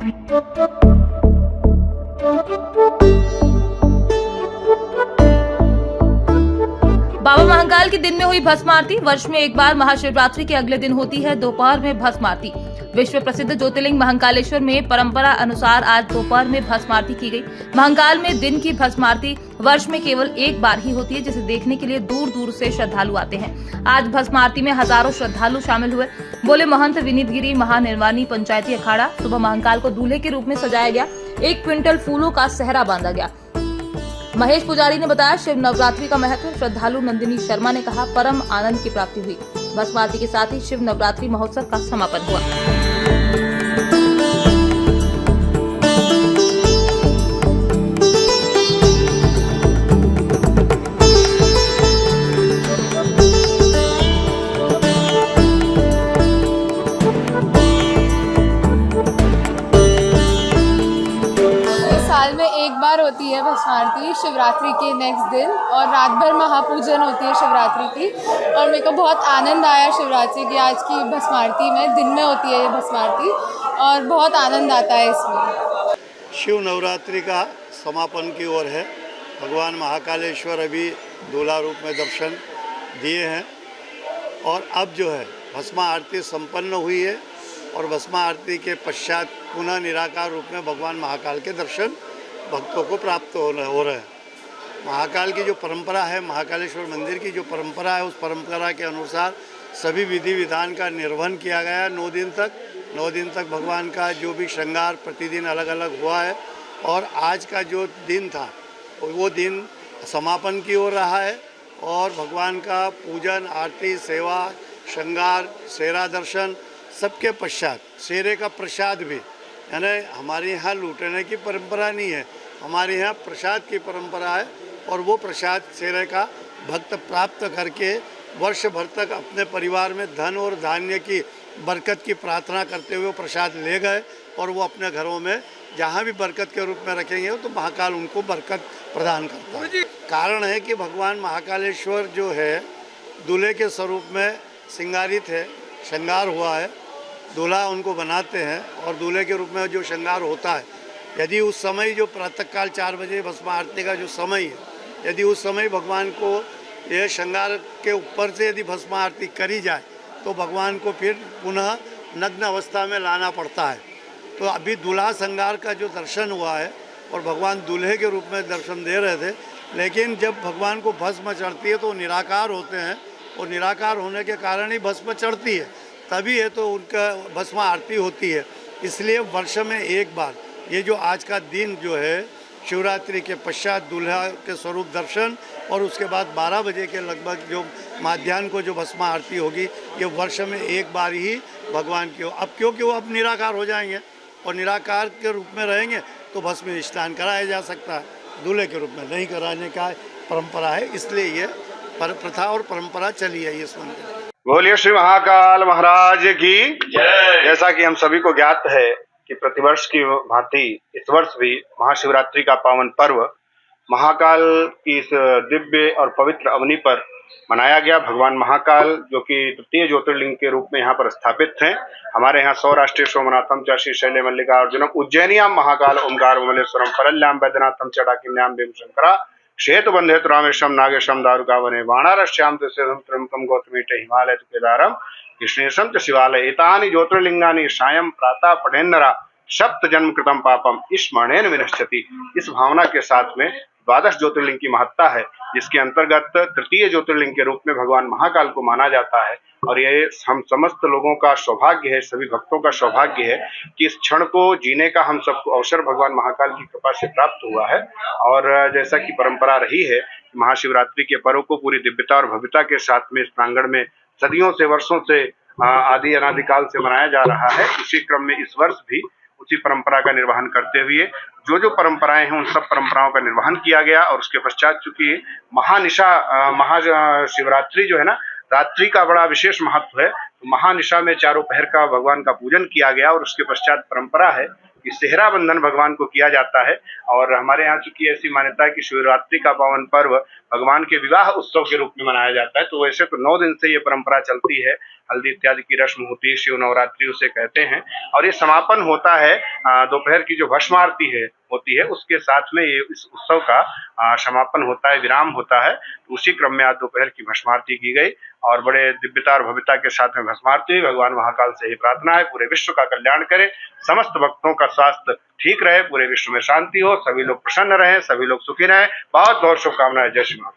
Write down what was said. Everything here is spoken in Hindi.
बाबा महाकाल के दिन में हुई भस्म आरती। वर्ष में एक बार महाशिवरात्रि के अगले दिन होती है दोपहर में भस्म आरती। विश्व प्रसिद्ध ज्योतिर्लिंग महाकालेश्वर में परंपरा अनुसार आज दोपहर में भस्म आरती की गई। महाकाल में दिन की भस्म आरती वर्ष में केवल एक बार ही होती है, जिसे देखने के लिए दूर दूर से श्रद्धालु आते हैं। आज भस्म आरती में हजारों श्रद्धालु शामिल हुए। बोले महंत विनीत गिरी महानिर्वाणी पंचायती अखाड़ा। सुबह महाकाल को दूल्हे के रूप में सजाया गया। 1 क्विंटल फूलों का सेहरा बांधा गया। महेश पुजारी ने बताया, शिव नवरात्रि का महत्व। श्रद्धालु नंदिनी शर्मा ने कहा, परम आनंद की प्राप्ति हुई। भस्म आरती के साथ ही शिव नवरात्रि महोत्सव का समापन हुआ। साल में एक बार होती है भस्म आरती शिवरात्रि के नेक्स्ट दिन, और रात भर महापूजन होती है शिवरात्रि की। और मेरे को बहुत आनंद आया शिवरात्रि की आज की भस्म आरती में। दिन में होती है ये भस्म आरती और बहुत आनंद आता है इसमें। शिव नवरात्रि का समापन की ओर है। भगवान महाकालेश्वर अभी दूल्हा रूप में दर्शन दिए हैं और अब जो है भस्म आरती संपन्न हुई है और भस्म आरती के पश्चात पुनः निराकार रूप में भगवान महाकाल के दर्शन भक्तों को प्राप्त हो रहे हैं। महाकाल की जो परंपरा है, महाकालेश्वर मंदिर की जो परंपरा है, उस परंपरा के अनुसार सभी विधि विधान का निर्वहन किया गया है। 9 दिन तक भगवान का जो भी श्रृंगार प्रतिदिन अलग अलग हुआ है और आज का जो दिन था वो दिन समापन की ओर रहा है और भगवान का पूजन, आरती, सेवा, श्रृंगार, सेहरा दर्शन सबके पश्चात सेहरे का प्रसाद भी, यानी हमारे यहाँ लूटने की परंपरा नहीं है, हमारे यहाँ प्रसाद की परंपरा है और वो प्रसाद सेहरे का भक्त प्राप्त करके वर्ष भर तक अपने परिवार में धन और धान्य की बरकत की प्रार्थना करते हुए प्रसाद ले गए और वो अपने घरों में जहाँ भी बरकत के रूप में रखेंगे तो महाकाल उनको बरकत प्रदान करता है। कारण है कि भगवान महाकालेश्वर जो है दूल्हे के स्वरूप में श्रृंगारित है, श्रृंगार हुआ है। दूल्हा उनको बनाते हैं और दूल्हे के रूप में जो श्रृंगार होता है, यदि उस समय जो प्रातःकाल 4 बजे भस्म आरती का जो समय है, यदि उस समय भगवान को यह श्रृंगार के ऊपर से यदि भस्म आरती करी जाए तो भगवान को फिर पुनः नग्न अवस्था में लाना पड़ता है। तो अभी दूल्हा श्रृंगार का जो दर्शन हुआ है और भगवान दूल्हे के रूप में दर्शन दे रहे थे, लेकिन जब भगवान को भस्म चढ़ती है तो निराकार होते हैं और निराकार होने के कारण ही भस्म चढ़ती है, तभी है तो उनका भस्म आरती होती है। इसलिए वर्ष में एक बार ये जो आज का दिन जो है शिवरात्रि के पश्चात दूल्हा के स्वरूप दर्शन और उसके बाद 12 बजे के लगभग जो माध्याह्न को जो भस्म आरती होगी, ये वर्ष में एक बार ही भगवान की हो। अब क्योंकि वो अब निराकार हो जाएंगे और निराकार के रूप में रहेंगे तो भस्म स्नान कराया जा सकता है, दूल्हे के रूप में नहीं कराने का परंपरा है। इसलिए ये प्रथा और परंपरा चली है इस मंदिर। बोलिए श्री महाकाल महाराज की जय। जैसा कि हम सभी को ज्ञात है कि प्रतिवर्ष की भांति इस वर्ष भी महाशिवरात्रि का पावन पर्व महाकाल की इस दिव्य और पवित्र अवनी पर मनाया गया। भगवान महाकाल जो कि तृतीय ज्योतिर्लिंग के रूप में यहाँ पर स्थापित हैं। हमारे यहाँ सौराष्ट्रीय सोमनाथम च श्रीशैल्य मल्लिकार्जुनम उज्जैनियाम महाकाल ओंकार मलेश्वरम परल्याम वैद्यनाथम चडाकिन्याम भीमशंकरा श्वेत बंधे रामेशम नागेशम दारुकावने वाणारश्याम त्र्यंबकम गौतमीटे हिमालय केदारम कृष्णेशम च शिवालय एतानि ज्योतिर्लिंगानि सायं प्रातः पठेन्नरा सप्त जन्म कृतम पापम स्मरणेन विनश्यति। इस भावना के साथ में 12 ज्योतिर्लिंग की महत्ता है, जिसके अंतर्गत तृतीय ज्योतिर्लिंग के रूप में भगवान महाकाल को माना जाता है। और ये हम समस्त लोगों का सौभाग्य है, सभी भक्तों का सौभाग्य है कि इस क्षण को जीने का हम सबको अवसर भगवान महाकाल की कृपा से प्राप्त हुआ है। और जैसा कि परंपरा रही है, महाशिवरात्रि के पर्व को पूरी दिव्यता और भव्यता के साथ में इस प्रांगण में सदियों से, वर्षों से, आदि अनादिकाल से मनाया जा रहा है। इसी क्रम में इस वर्ष भी उसी परंपरा का निर्वहन करते हुए जो परंपराएं हैं उन सब परंपराओं का निर्वहन किया गया। और उसके पश्चात चूंकि महानिशा महाशिवरात्रि जो है ना, रात्रि का बड़ा विशेष महत्व है, तो महानिशा में चारों पहर का भगवान का पूजन किया गया। और उसके पश्चात परंपरा है कि सेहरा बंधन भगवान को किया जाता है। और हमारे यहाँ चूंकि ऐसी मान्यता है कि शिवरात्रि का पावन पर्व भगवान के विवाह उत्सव के रूप में मनाया जाता है, तो वैसे तो 9 दिन से ये परंपरा चलती है। हल्दी इत्यादि की रस्म होती है, शिव नवरात्रि उसे कहते हैं। और ये समापन होता है दोपहर की जो भस्म आरती होती है उसके साथ में ये इस उत्सव का समापन होता है, विराम होता है। तो उसी क्रम में आज दोपहर की भस्म आरती की गई और बड़े दिव्यता और भव्यता के साथ में भस्म आरती हुई। भगवान महाकाल से ही प्रार्थना है पूरे विश्व का कल्याण करे, समस्त भक्तों का स्वास्थ्य ठीक रहे, पूरे विश्व में शांति हो, सभी लोग प्रसन्न रहें, सभी लोग सुखी रहें। बहुत बहुत शुभकामनाएं। जय श्री महाकाल।